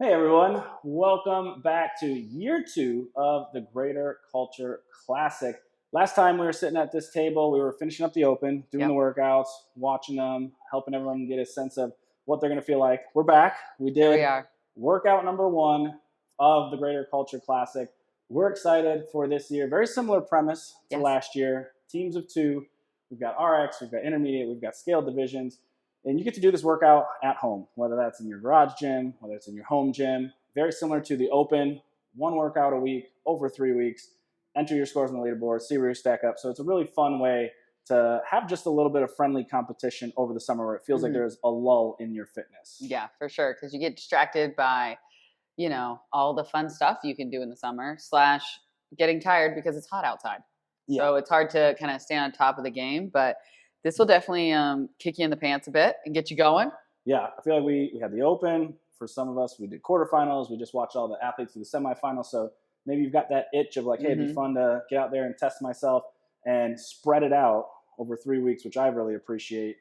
Hey everyone, welcome back to year two of the Greater Culture Classic. Last time we were sitting at this table, we were finishing up the open, doing the Yep. workouts, watching them, helping everyone get a sense of what they're going to feel like. We're back. We Here we did are. workout number one of the Greater Culture Classic. We're excited for this year. Very similar premise to Yes. last year. Teams of two. We've got RX, we've got intermediate, we've got scaled divisions. And you get to do this workout at home, whether that's in your garage gym, whether it's in your home gym. Very similar to the open, one workout a week over 3 weeks. Enter your scores on the leaderboard, see where you stack up. So it's a really fun way to have just a little bit of friendly competition over the summer where it feels like there's a lull in your fitness. Yeah, for sure. Because you get distracted by, all the fun stuff you can do in the summer / getting tired because it's hot outside. Yeah. So it's hard to kind of stay on top of the game. But this will definitely kick you in the pants a bit and get you going. Yeah, I feel like we had the open. For some of us, we did quarterfinals. We just watched all the athletes do the semifinals. So maybe you've got that itch of like, hey, it'd be fun to get out there and test myself and spread it out over 3 weeks, which I really appreciate.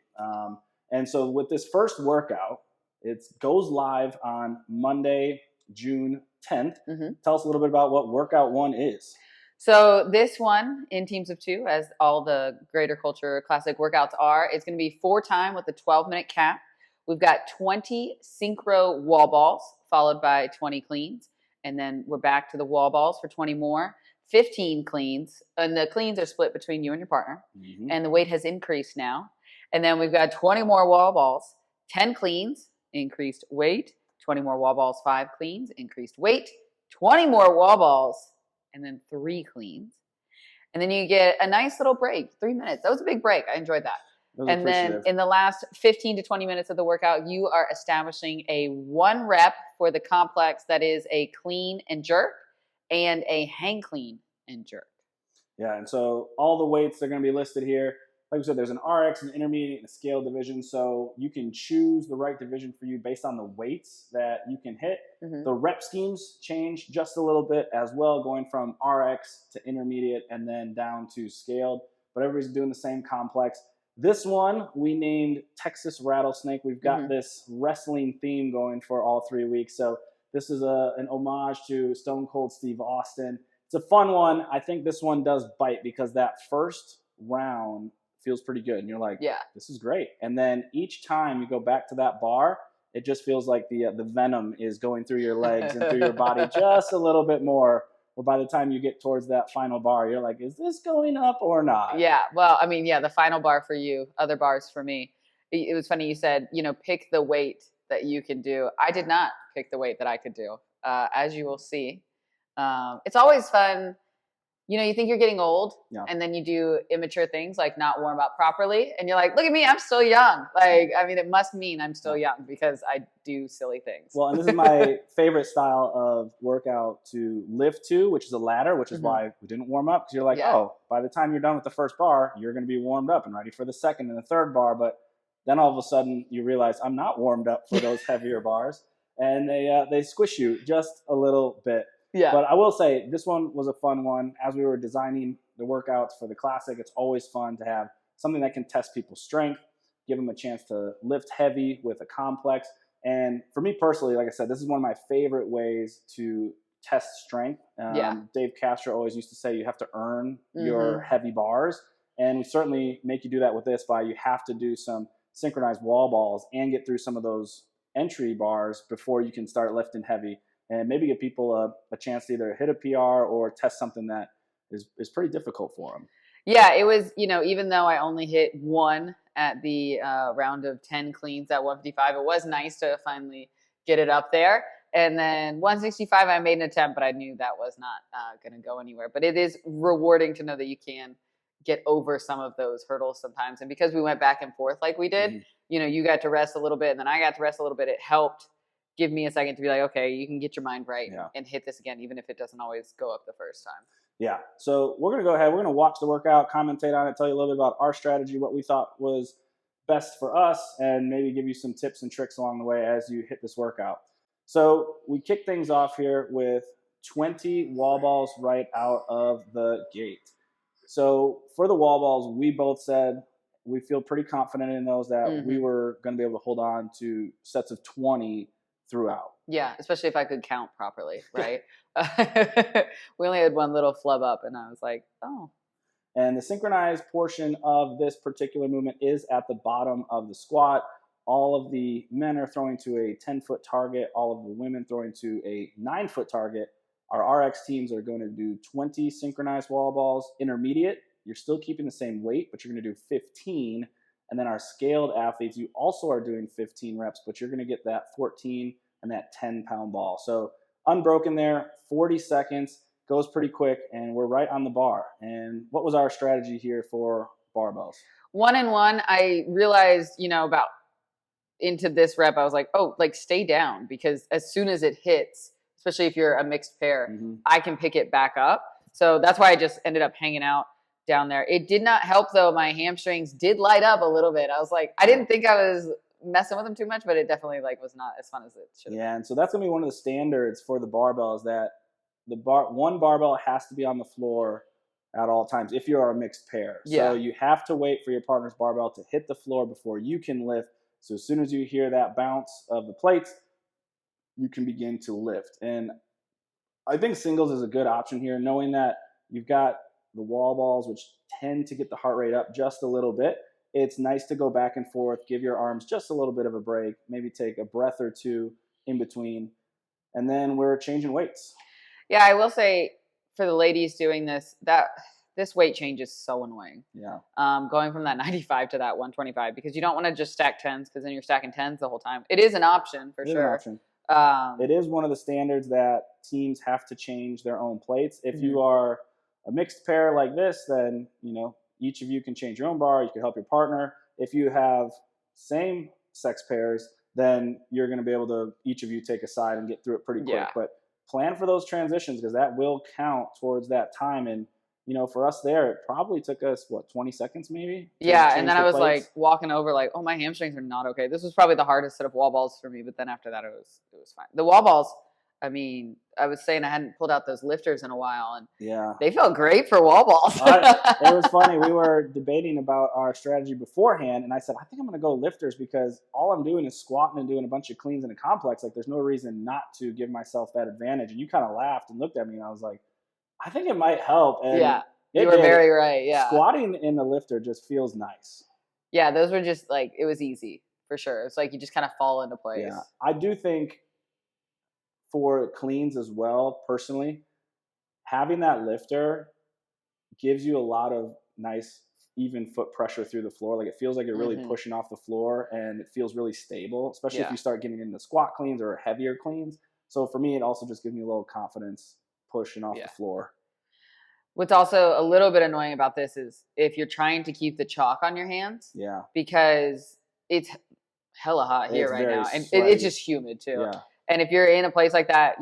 And so with this first workout, it goes live on Monday, June 10th. Tell us a little bit about what workout one is. So this one in teams of two, as all the Greater Culture Classic workouts are, it's going to be 4 time with a 12-minute cap. We've got 20 synchro wall balls followed by 20 cleans. And then we're back to the wall balls for 20 more, 15 cleans. And the cleans are split between you and your partner. And the weight has increased now. And then we've got 20 more wall balls, 10 cleans, increased weight, 20 more wall balls, 5 cleans, increased weight, 20 more wall balls, and then 3 cleans. And then you get a nice little break, 3 minutes. That was a big break. I enjoyed that. And then in the last 15 to 20 minutes of the workout, you are establishing a 1 rep for the complex that is a clean and jerk and a hang clean and jerk. Yeah, and so all the weights are going to be listed here. Like we said, there's an RX, an intermediate, and a scale division. So you can choose the right division for you based on the weights that you can hit. The rep schemes change just a little bit as well, going from RX to intermediate and then down to scaled. But everybody's doing the same complex. This one we named Texas Rattlesnake. We've got this wrestling theme going for all 3 weeks. So this is an homage to Stone Cold Steve Austin. It's a fun one. I think this one does bite because that first round feels pretty good. And you're like, yeah, this is great. And then each time you go back to that bar, it just feels like the venom is going through your legs and through your body just a little bit more. Or by the time you get towards that final bar, you're like, is this going up or not? Yeah. Well, I mean, yeah, the final bar for you, other bars for me. It was funny you said, pick the weight that you can do. I did not pick the weight that I could do, as you will see. It's always fun. You think you're getting old, and then you do immature things like not warm up properly, and you're like, look at me, I'm still young. Like, I mean, it must mean I'm still young because I do silly things. Well, and this is my favorite style of workout to lift to, which is a ladder, which is why we didn't warm up, because you're like, oh, by the time you're done with the first bar, you're going to be warmed up and ready for the second and the third bar. But then all of a sudden you realize I'm not warmed up for those heavier bars, and they squish you just a little bit. Yeah. But I will say this one was a fun one. As we were designing the workouts for the Classic, it's always fun to have something that can test people's strength, give them a chance to lift heavy with a complex. And for me personally, like I said, this is one of my favorite ways to test strength. Dave Castro always used to say you have to earn your heavy bars. And we certainly make you do that with this by you have to do some synchronized wall balls and get through some of those entry bars before you can start lifting heavy. And maybe give people a chance to either hit a PR or test something that is pretty difficult for them. Yeah, it was, even though I only hit 1 at the round of 10 cleans at 155, it was nice to finally get it up there. And then 165, I made an attempt, but I knew that was not going to go anywhere. But it is rewarding to know that you can get over some of those hurdles sometimes. And because we went back and forth like we did, you got to rest a little bit and then I got to rest a little bit. It helped give me a second to be like, okay, you can get your mind right and hit this again, even if it doesn't always go up the first time. Yeah. So we're going to go ahead. We're going to watch the workout, commentate on it, tell you a little bit about our strategy, what we thought was best for us, and maybe give you some tips and tricks along the way as you hit this workout. So we kick things off here with 20 wall balls right out of the gate. So for the wall balls, we both said we feel pretty confident in those that we were going to be able to hold on to sets of 20 throughout. Yeah, especially if I could count properly, right? We only had one little flub up, and I was like, oh. And the synchronized portion of this particular movement is at the bottom of the squat. All of the men are throwing to a 10-foot target. All of the women throwing to a 9-foot target. Our RX teams are going to do 20 synchronized wall balls. Intermediate, you're still keeping the same weight, but you're going to do 15. And then our scaled athletes, you also are doing 15 reps, but you're going to get that 14 and that 10-pound ball. So unbroken there, 40 seconds, goes pretty quick, and we're right on the bar. And what was our strategy here for barbells? 1 and 1, I realized, about into this rep, I was like, oh, like stay down, because as soon as it hits, especially if you're a mixed pair, I can pick it back up. So that's why I just ended up hanging out down there. It did not help though. My hamstrings did light up a little bit. I was like, I didn't think I was messing with them too much, but it definitely was not as fun as it should have. Yeah, and so that's gonna be one of the standards for the barbell, is that one barbell has to be on the floor at all times if you are a mixed pair. Yeah. So you have to wait for your partner's barbell to hit the floor before you can lift. So as soon as you hear that bounce of the plates, you can begin to lift. And I think singles is a good option here, knowing that you've got the wall balls, which tend to get the heart rate up just a little bit. It's nice to go back and forth, give your arms just a little bit of a break, maybe take a breath or two in between, and then we're changing weights. Yeah, I will say for the ladies doing this, that this weight change is so annoying. Yeah. Going from that 95 to that 125, because you don't want to just stack 10s, because then you're stacking 10s the whole time. It is an option for sure. It is one of the standards that teams have to change their own plates. If you are a mixed pair like this, then each of you can change your own bar. You can help your partner. If you have same sex pairs, then you're going to be able to, each of you, take a side and get through it pretty quick. Yeah. But plan for those transitions, because that will count towards that time. And for us there, it probably took us 20 seconds maybe. Yeah, and then I was like walking over, like, oh, my hamstrings are not okay. This was probably the hardest set of wall balls for me, but then after that, it was fine. The wall balls, I mean, I was saying I hadn't pulled out those lifters in a while, and they felt great for wall balls. It was funny. We were debating about our strategy beforehand, and I said, I think I'm going to go lifters, because all I'm doing is squatting and doing a bunch of cleans in a complex. Like, there's no reason not to give myself that advantage. And you kind of laughed and looked at me, and I was like, I think it might help. And yeah, you were very right. Yeah, squatting in the lifter just feels nice. Yeah, those were just it was easy for sure. It's like you just kind of fall into place. Yeah, I do think for cleans as well, personally, having that lifter gives you a lot of nice even foot pressure through the floor. Like, it feels like you're really pushing off the floor, and it feels really stable, especially if you start getting into squat cleans or heavier cleans. So for me, it also just gives me a little confidence pushing off the floor. What's also a little bit annoying about this is if you're trying to keep the chalk on your hands. Yeah. Because it's hella hot here right now. And it's just humid too. Yeah. And if you're in a place like that,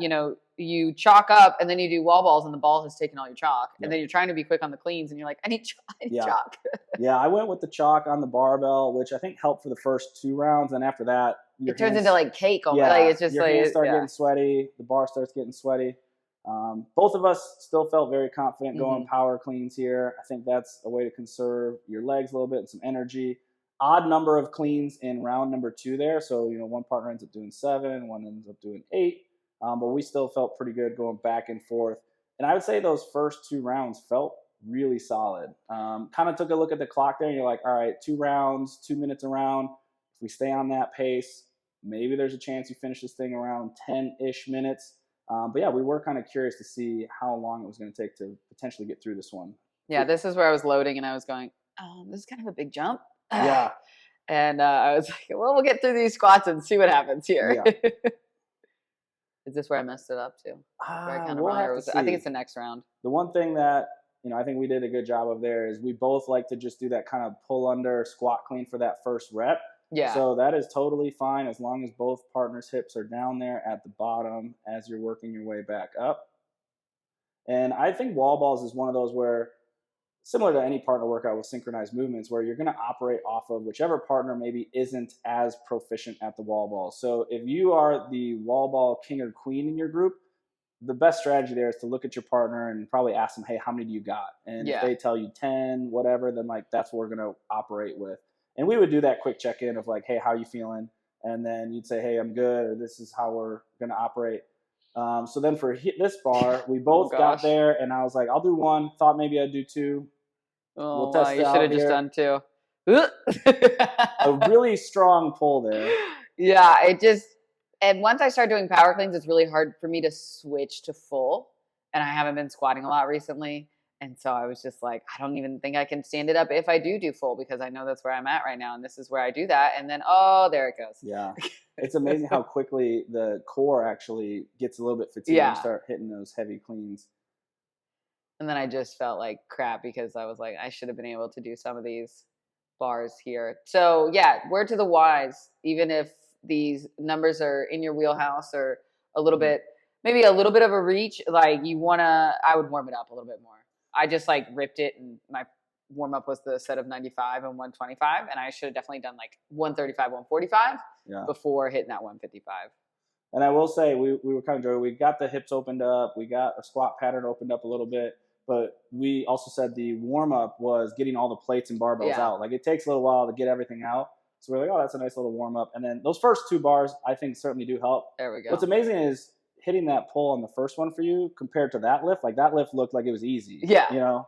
you chalk up and then you do wall balls and the ball has taken all your chalk. And then you're trying to be quick on the cleans and you're like, I need chalk. Yeah, I went with the chalk on the barbell, which I think helped for the first 2 rounds. And after that, it turns into cake almost. Yeah, it's just your hands start getting sweaty. The bar starts getting sweaty. Both of us still felt very confident going power cleans here. I think that's a way to conserve your legs a little bit and some energy. Odd number of cleans in round number 2 there. So, one partner ends up doing 7, one ends up doing 8. But we still felt pretty good going back and forth. And I would say those first 2 rounds felt really solid. Kind of took a look at the clock there and you're like, all right, 2 rounds, 2 minutes a round. If we stay on that pace, maybe there's a chance you finish this thing around 10-ish minutes. But yeah, we were kind of curious to see how long it was going to take to potentially get through this one. Yeah, this is where I was loading and I was going, this is kind of a big jump. Yeah. And I was like, well, we'll get through these squats and see what happens here. Yeah. Is this where I messed it up too? I think it's the next round. The one thing that, I think we did a good job of there is we both like to just do that kind of pull under squat clean for that first rep. Yeah. So that is totally fine as long as both partners' hips are down there at the bottom as you're working your way back up. And I think wall balls is one of those where, similar to any partner workout with synchronized movements, where you're going to operate off of whichever partner maybe isn't as proficient at the wall ball. So if you are the wall ball king or queen in your group, the best strategy there is to look at your partner and probably ask them, hey, how many do you got? And if they tell you 10, whatever, then that's what we're going to operate with. And we would do that quick check-in of like, hey, how are you feeling? and then you'd say, hey, I'm good, or this is how we're going to operate. So then for this bar, we both got there, and I was like, I'll do one. Thought maybe I'd do two. Oh, we'll test you should have just done two. A really strong pull there. Yeah, and once I start doing power cleans, it's really hard for me to switch to full. And I haven't been squatting a lot recently. And so I was just like, I don't even think I can stand it up if I do full, because I know that's where I'm at right now. And this is where I do that. And then, oh, there it goes. Yeah. It's amazing how quickly the core actually gets a little bit fatigued when you start hitting those heavy cleans. And then I just felt like crap because I was like, I should have been able to do some of these bars here. So yeah, word to the wise, even if these numbers are in your wheelhouse or a little bit, maybe a little bit of a reach, like I would warm it up a little bit more. I just like ripped it, and my warm up was the set of 95 and 125, and I should have definitely done like 135, 145 before hitting that 155. And I will say we were kind of joyful. We got the hips opened up, we got a squat pattern opened up a little bit, but we also said the warm up was getting all the plates and barbells out. Like it takes a little while to get everything out. So we're like, oh, that's a nice little warm up. And then those first two bars, I think, certainly do help. There we go. What's amazing is hitting that pull on the first one for you compared to that lift. Like that lift looked like it was easy. Yeah. You know?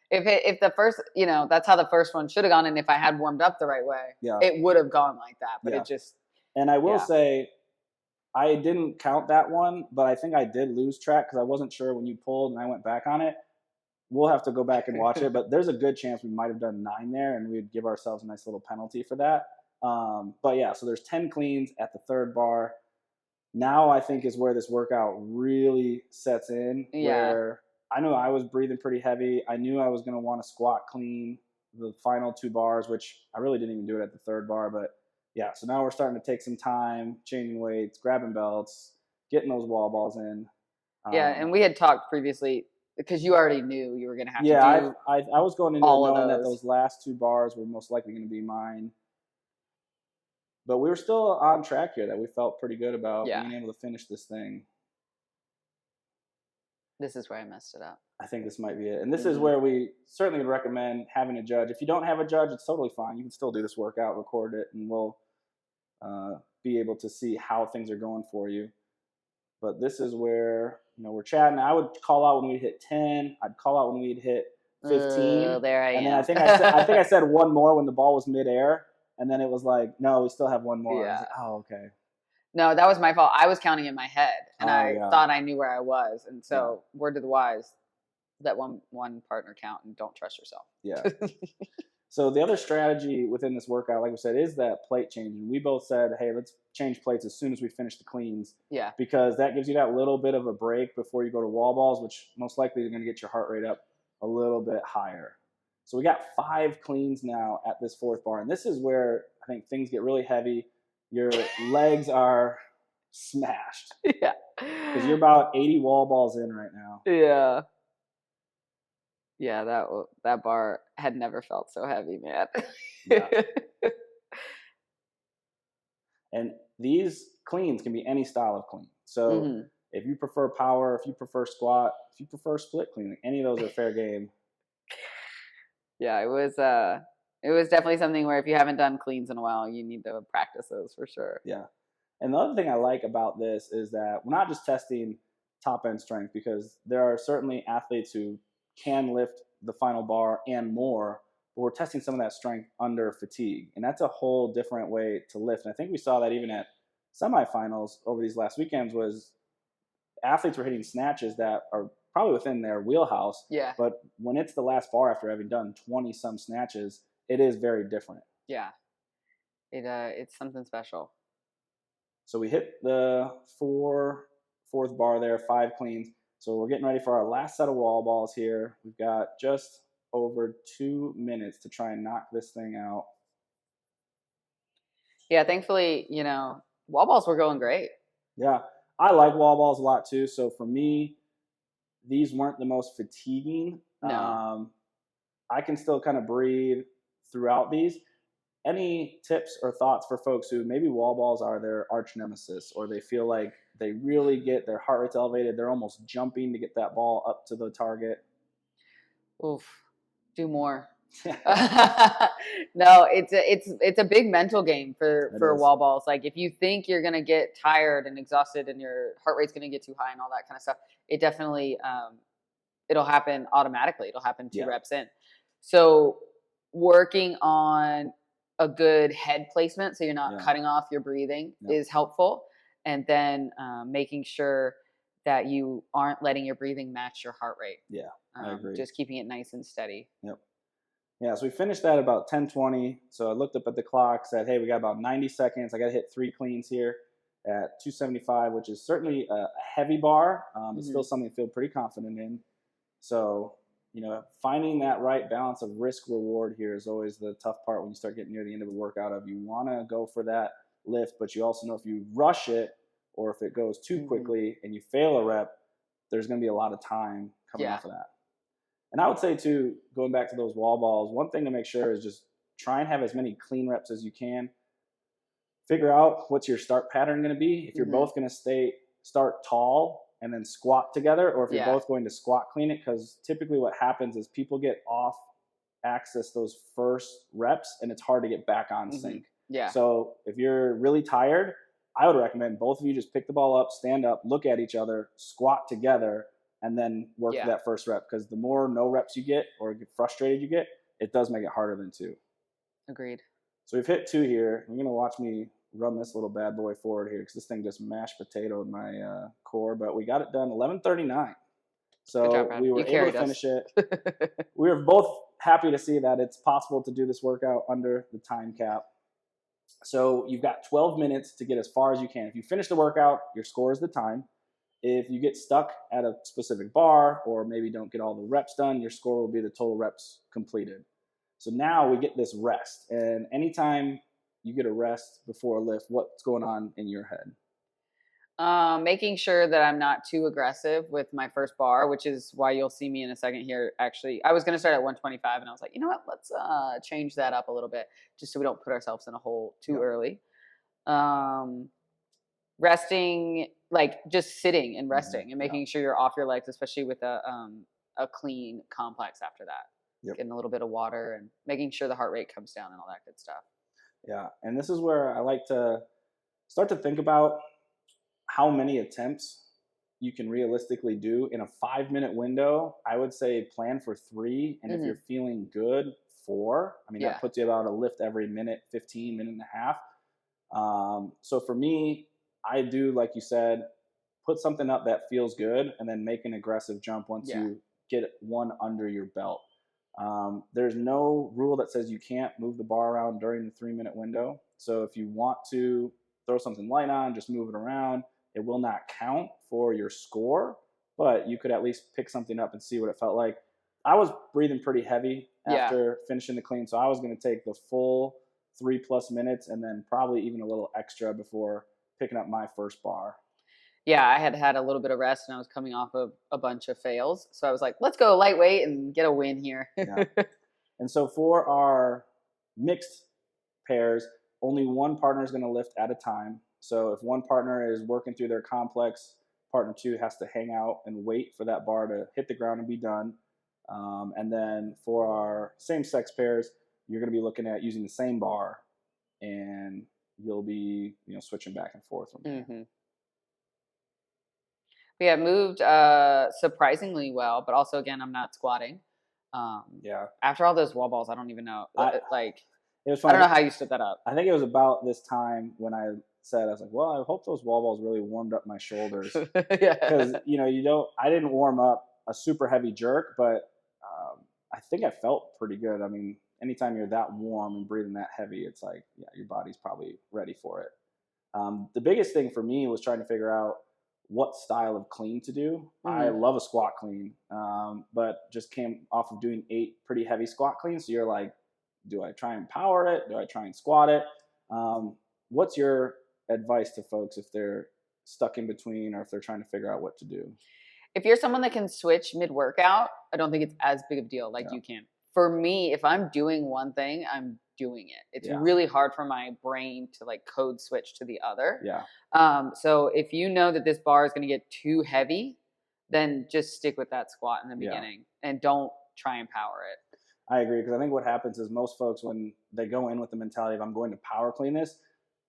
If the first, that's how the first one should have gone. And if I had warmed up the right way, it would have gone like that. But it just. And I will say, I didn't count that one, but I think I did lose track because I wasn't sure when you pulled and I went back on it. We'll have to go back and watch it, but there's a good chance we might have done 9 there, and we'd give ourselves a nice little penalty for that. But yeah, so there's 10 cleans at the third bar. Now I think is where this workout really sets in, where I knew I was breathing pretty heavy. I knew I was going to want to squat clean the final 2 bars, which I really didn't even do it at the third bar. But yeah, so now we're starting to take some time, changing weights, grabbing belts, getting those wall balls in. And we had talked previously, because you already knew you were going to have to do I was going into it knowing that those last 2 bars were most likely going to be mine. But we were still on track here, that we felt pretty good about being able to finish this thing. This is where I messed it up. I think this might be it. And this is where we certainly would recommend having a judge. If you don't have a judge, it's totally fine. You can still do this workout, record it, and we'll be able to see how things are going for you. But this is where, we're chatting. I would call out when we'd hit 10. I'd call out when we'd hit 15. There I am. And then I think I said one more when the ball was midair. And then it was like, no, we still have one more. I was like, oh, okay. No, that was my fault. I was counting in my head, and I thought I knew where I was. And so, word to the wise, let one partner count and don't trust yourself. Yeah. So the other strategy within this workout, like we said, is that plate changing. We both said, hey, let's change plates as soon as we finish the cleans. Yeah. Because that gives you that little bit of a break before you go to wall balls, which most likely is going to get your heart rate up a little bit higher. So we got 5 cleans now at this 4th bar. And this is where I think things get really heavy. Your legs are smashed. Yeah. Because you're about 80 wall balls in right now. Yeah. Yeah, that bar had never felt so heavy, man. Yeah. And these cleans can be any style of clean. So if you prefer power, if you prefer squat, if you prefer split clean, any of those are fair game. Yeah, it was definitely something where if you haven't done cleans in a while, you need to practice those for sure. Yeah. And the other thing I like about this is that we're not just testing top end strength, because there are certainly athletes who can lift the final bar and more, but we're testing some of that strength under fatigue. And that's a whole different way to lift. And I think we saw that even at semifinals over these last weekends, was athletes were hitting snatches that are probably within their wheelhouse. Yeah. But when it's the last bar after having done 20 some snatches, it is very different. Yeah. It's something special. So we hit the 4th bar there, 5 cleans. So we're getting ready for our last set of wall balls here. We've got just over 2 minutes to try and knock this thing out. Yeah, thankfully, wall balls were going great. Yeah, I like wall balls a lot too. So for me, these weren't the most fatiguing. No. I can still kind of breathe throughout these. Any tips or thoughts for folks who maybe wall balls are their arch nemesis, or they feel like they really get their heart rate's elevated, they're almost jumping to get that ball up to the target? Oof. Do more. No, it's a big mental game for is. wall balls. Like if you think you're gonna get tired and exhausted and your heart rate's gonna get too high and all that kind of stuff, it definitely it'll happen automatically. It'll happen 2 reps in. So working on a good head placement so you're not cutting off your breathing is helpful, and then making sure that you aren't letting your breathing match your heart rate. I agree. Just keeping it nice and steady. Yeah, so we finished that about 10:20. So I looked up at the clock, said, hey, we got about 90 seconds. I got to hit 3 cleans here at 275, which is certainly a heavy bar. It's still something to feel pretty confident in. So, finding that right balance of risk reward here is always the tough part when you start getting near the end of a workout. You want to go for that lift, but you also know if you rush it or if it goes too quickly and you fail a rep, there's going to be a lot of time coming off of that. And I would say, too, going back to those wall balls, one thing to make sure is just try and have as many clean reps as you can. Figure out what's your start pattern going to be. If you're both going to start tall and then squat together, or if you're both going to squat clean it, because typically what happens is people get off axis those first reps, and it's hard to get back on sync. So if you're really tired, I would recommend both of you just pick the ball up, stand up, look at each other, squat together, and then work that first rep, because the more no reps you get or get frustrated you get, it does make it harder than 2. Agreed. So we've hit 2 here. You're going to watch me run this little bad boy forward here because this thing just mashed potatoed my core, but we got it done 11:39. So job, we were able to finish it. We were both happy to see that it's possible to do this workout under the time cap. So you've got 12 minutes to get as far as you can. If you finish the workout, your score is the time. If you get stuck at a specific bar or maybe don't get all the reps done, your score will be the total reps completed. So now we get this rest. And anytime you get a rest before a lift, what's going on in your head? Making sure that I'm not too aggressive with my first bar, which is why you'll see me in a second here. Actually, I was going to start at 125 and I was like, you know what, let's change that up a little bit just so we don't put ourselves in a hole too early. Resting, like just sitting and resting and making sure you're off your legs, especially with a clean complex after that. Getting a little bit of water and making sure the heart rate comes down and all that good stuff. Yeah, and this is where I like to start to think about how many attempts you can realistically do in a 5-minute window. I would say plan for 3, and if you're feeling good, 4. I mean, that puts you about a lift every minute, 15, minute and a half. So for me, I do, like you said, put something up that feels good and then make an aggressive jump once you get one under your belt. There's no rule that says you can't move the bar around during the 3-minute window. So if you want to throw something light on, just move it around. It will not count for your score, but you could at least pick something up and see what it felt like. I was breathing pretty heavy after finishing the clean, so I was going to take the full 3+ minutes and then probably even a little extra before picking up my first bar. Yeah, I had a little bit of rest and I was coming off of a bunch of fails. So I was like, let's go lightweight and get a win here. And so for our mixed pairs, only one partner is going to lift at a time. So if one partner is working through their complex, partner 2 has to hang out and wait for that bar to hit the ground and be done. And then for our same-sex pairs, you're going to be looking at using the same bar, and you'll be switching back and forth from there. Yeah, it moved surprisingly well, but also, again, I'm not squatting. After all those wall balls, I don't even know. It was funny. I don't know how you stood that up. I think it was about this time when I said, I was like, well, I hope those wall balls really warmed up my shoulders. Because, I didn't warm up a super heavy jerk, but I think I felt pretty good. I mean, anytime you're that warm and breathing that heavy, it's like, your body's probably ready for it. The biggest thing for me was trying to figure out what style of clean to do. I love a squat clean, but just came off of doing 8 pretty heavy squat cleans. So you're like, do I try and power it? Do I try and squat it? What's your advice to folks if they're stuck in between or if they're trying to figure out what to do? If you're someone that can switch mid-workout, I don't think it's as big of a deal like you can. For me, if I'm doing one thing, I'm doing it. It's really hard for my brain to code switch to the other. So if you know that this bar is going to get too heavy, then just stick with that squat in the beginning and don't try and power it. I agree, because I think what happens is most folks, when they go in with the mentality of I'm going to power clean this,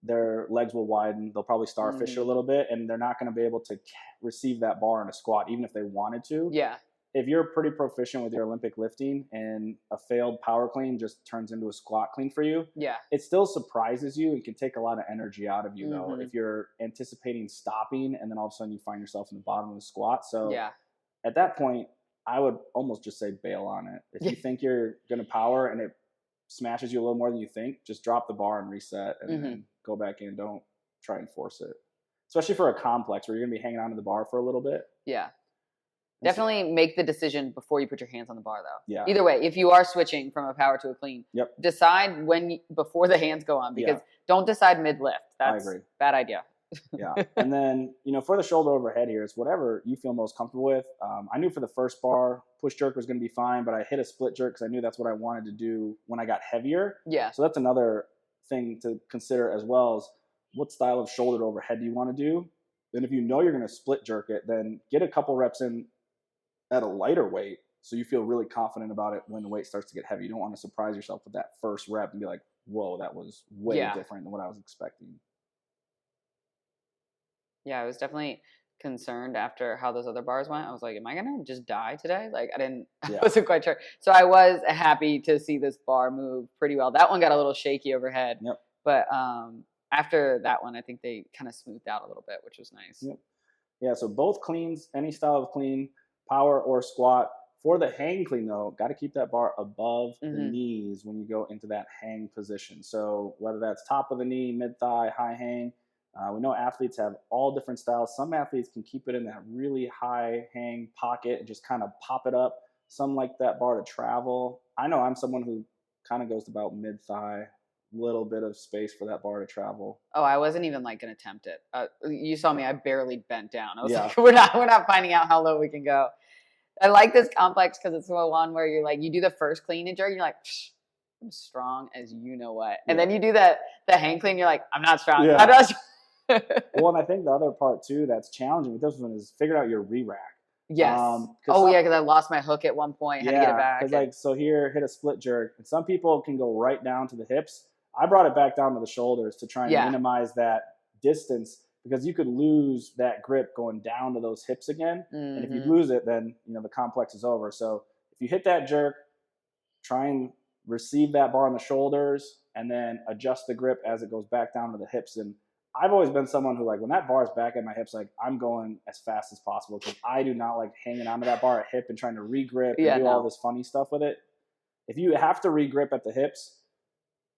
their legs will widen. They'll probably starfish a little bit, and they're not going to be able to receive that bar in a squat, even if they wanted to. Yeah. If you're pretty proficient with your Olympic lifting and a failed power clean just turns into a squat clean for you, Yeah. it still surprises you and can take a lot of energy out of you, though, if you're anticipating stopping and then all of a sudden you find yourself in the bottom of the squat. So Yeah. at that point, I would almost just say bail on it. If you think you're going to power and it smashes you a little more than you think, just drop the bar and reset and then go back in. Don't try and force it, especially for a complex where you're going to be hanging onto the bar for a little bit. Yeah. Definitely make the decision before you put your hands on the bar, though. Yeah. Either way, if you are switching from a power to a clean, decide before the hands go on, because don't decide mid-lift. That's a bad idea. Yeah. And then, for the shoulder overhead here, it's whatever you feel most comfortable with. I knew for the first bar, push jerk was going to be fine, but I hit a split jerk because I knew that's what I wanted to do when I got heavier. Yeah. So that's another thing to consider as well, is what style of shoulder overhead do you want to do? Then if you know you're going to split jerk it, then get a couple reps in at a lighter weight so you feel really confident about it when the weight starts to get heavy. You don't want to surprise yourself with that first rep and be like, whoa, that was way different than what I was expecting. Yeah, I was definitely concerned after how those other bars went. I was like, am I going to just die today? Like, I wasn't quite sure. So I was happy to see this bar move pretty well. That one got a little shaky overhead. Yep. But after that one, I think they kind of smoothed out a little bit, which was nice. Yep. Yeah, so both cleans, any style of clean, power or squat. For the hang clean, though, got to keep that bar above the knees when you go into that hang position. So whether that's top of the knee, mid-thigh, high hang, we know athletes have all different styles. Some athletes can keep it in that really high hang pocket and just kind of pop it up. Some like that bar to travel. I know I'm someone who kind of goes to about mid-thigh, little bit of space for that bar to travel. Oh, I wasn't even like going to attempt it. You saw me, I barely bent down. I was like, we're not finding out how low we can go. I like this complex because it's the one where you're like, you do the first clean and jerk, and you're like, I'm strong as you know what. And then you do the hang clean, you're like, I'm not strong. Yeah. I'm not strong. Well, and I think the other part too that's challenging with this one is figure out your re-rack. Yes. Because I lost my hook at one point. Had to get it back. Because so here, hit a split jerk. And some people can go right down to the hips. I brought it back down to the shoulders to try and minimize that distance, because you could lose that grip going down to those hips again. And if you lose it, then the complex is over. So if you hit that jerk, try and receive that bar on the shoulders and then adjust the grip as it goes back down to the hips. And I've always been someone who, like, when that bar is back at my hips, like, I'm going as fast as possible, because I do not like hanging onto that bar at hip and trying to re-grip and do all this funny stuff with it. If you have to re-grip at the hips,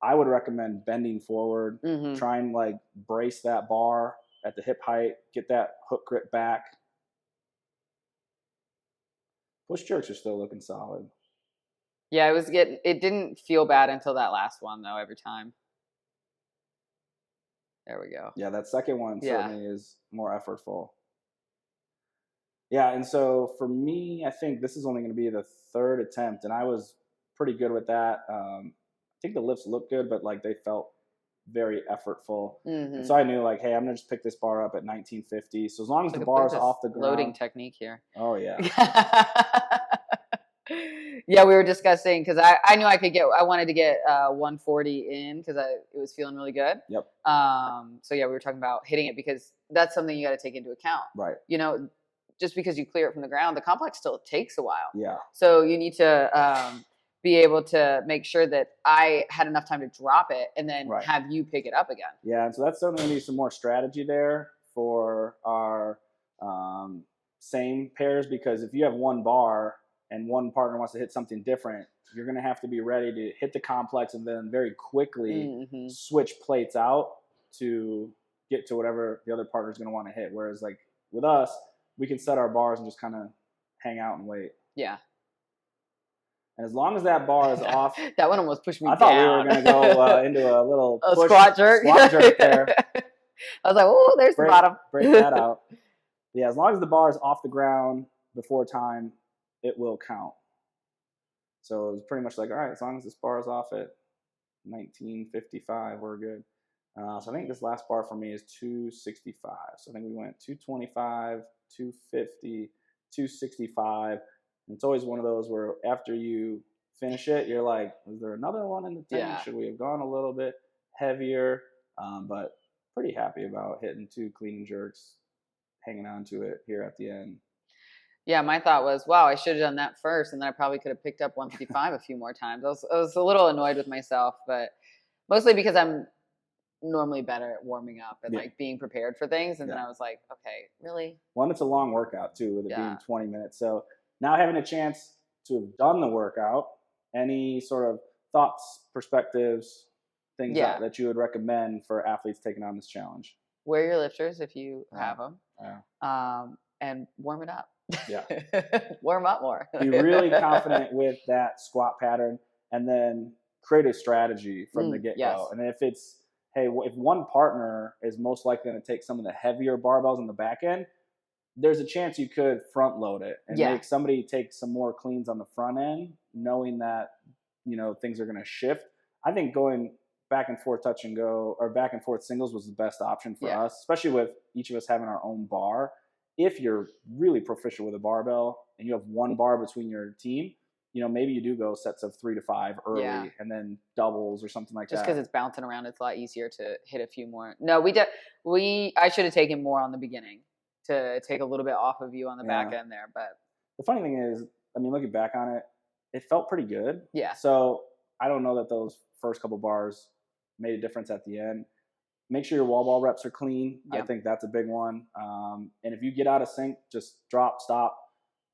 I would recommend bending forward, try and like brace that bar at the hip height, get that hook grip back. Push jerks are still looking solid. Yeah, it didn't feel bad until that last one, though, every time. There we go. Yeah, that second one certainly is more effortful. Yeah, and so for me, I think this is only going to be the third attempt, and I was pretty good with that. I think the lifts looked good, but like they felt very effortful. And so I knew, like, hey, I'm going to just pick this bar up at 1950. So as long as the bar is off the ground. Loading technique here. Oh, yeah. Yeah, we were discussing, because I knew I wanted to get 140 in because it was feeling really good. Yep. So yeah, we were talking about hitting it, because that's something you got to take into account. Right. Just because you clear it from the ground, the complex still takes a while. Yeah. So you need to be able to make sure that I had enough time to drop it and then have you pick it up again. Yeah, and so that's certainly going to be some more strategy there for our same pairs, because if you have one bar and one partner wants to hit something different, you're going to have to be ready to hit the complex and then very quickly switch plates out to get to whatever the other partner is going to want to hit. Whereas, like, with us, we can set our bars and just kind of hang out and wait. Yeah. And as long as that bar is off. That one almost pushed me down. I thought we were going to go into a little squat jerk. Squat jerk there. I was like, oh, there's the bottom. Break that out. Yeah, as long as the bar is off the ground before time, it will count. So it was pretty much like, all right, as long as this bar is off at 1955, we're good. So I think this last bar for me is 265. So I think we went 225, 250, 265. And it's always one of those where after you finish it, you're like, was there another one in the tank? Yeah. Should we have gone a little bit heavier? But pretty happy about hitting 2 clean and jerks, hanging on to it here at the end. Yeah, my thought was, wow, I should have done that first, and then I probably could have picked up 155 a few more times. I was a little annoyed with myself, but mostly because I'm normally better at warming up and like being prepared for things. And then I was like, okay, really? One, it's a long workout too, with it being 20 minutes. So now having a chance to have done the workout, any sort of thoughts, perspectives, things that you would recommend for athletes taking on this challenge? Wear your lifters if you have them, and warm it up. Yeah. Warm up more. Be really confident with that squat pattern, and then create a strategy from the get-go. Yes. And if it's, hey, if one partner is most likely going to take some of the heavier barbells on the back end, there's a chance you could front load it and make somebody take some more cleans on the front end, knowing that, you know, things are going to shift. I think going back and forth touch and go, or back and forth singles, was the best option for us, especially with each of us having our own bar. If you're really proficient with a barbell and you have one bar between your team, you know, maybe you do go sets of 3 to 5 early and then doubles or something like Just that. because it's bouncing around, it's a lot easier to hit a few more. No, I should have taken more on the beginning to take a little bit off of you on the back end there. But the funny thing is, I mean, looking back on it, it felt pretty good. Yeah. So I don't know that those first couple bars made a difference at the end. Make sure your wall ball reps are clean. I think that's a big one. And if you get out of sync, just drop, stop.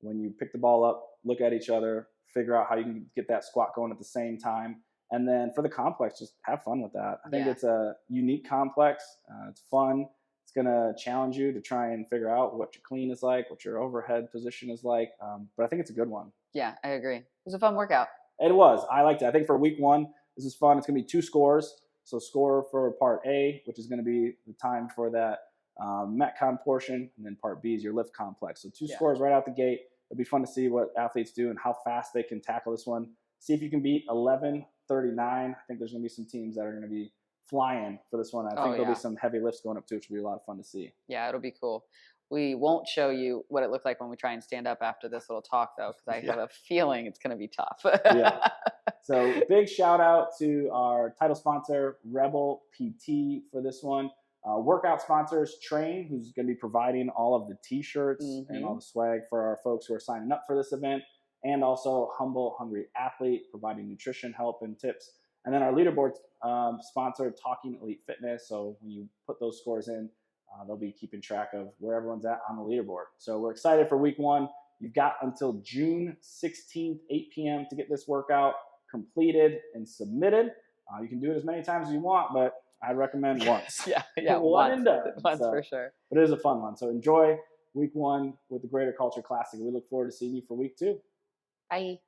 When you pick the ball up, look at each other, figure out how you can get that squat going at the same time. And then for the complex, just have fun with that. I think it's a unique complex. It's fun. It's going to challenge you to try and figure out what your clean is like, what your overhead position is like. But I think it's a good one. Yeah, I agree. It was a fun workout. It was. I liked it. I think for week 1, this is fun. It's going to be 2 scores. So score for part A, which is going to be the time for that Metcon portion, and then part B is your lift complex. So 2 scores right out the gate. It'll be fun to see what athletes do and how fast they can tackle this one. See if you can beat 11:39. I think there's going to be some teams that are going to be flying for this one. I think there'll be some heavy lifts going up too, which will be a lot of fun to see. Yeah, it'll be cool. We won't show you what it looked like when we try and stand up after this little talk, though, because I have a feeling it's going to be tough. So big shout out to our title sponsor, Rebel PT, for this one. Workout sponsors, Train, who's going to be providing all of the T-shirts and all the swag for our folks who are signing up for this event. And also Humble Hungry Athlete, providing nutrition help and tips. And then our leaderboard sponsor, Talking Elite Fitness. So when you put those scores in, they'll be keeping track of where everyone's at on the leaderboard. So we're excited for week 1. You've got until June 16th, 8 p.m. to get this workout completed and submitted. You can do it as many times as you want, but I'd recommend once. One and done. Once for sure. But it is a fun one. So enjoy week 1 with the Greater Culture Classic. We look forward to seeing you for week 2. Bye.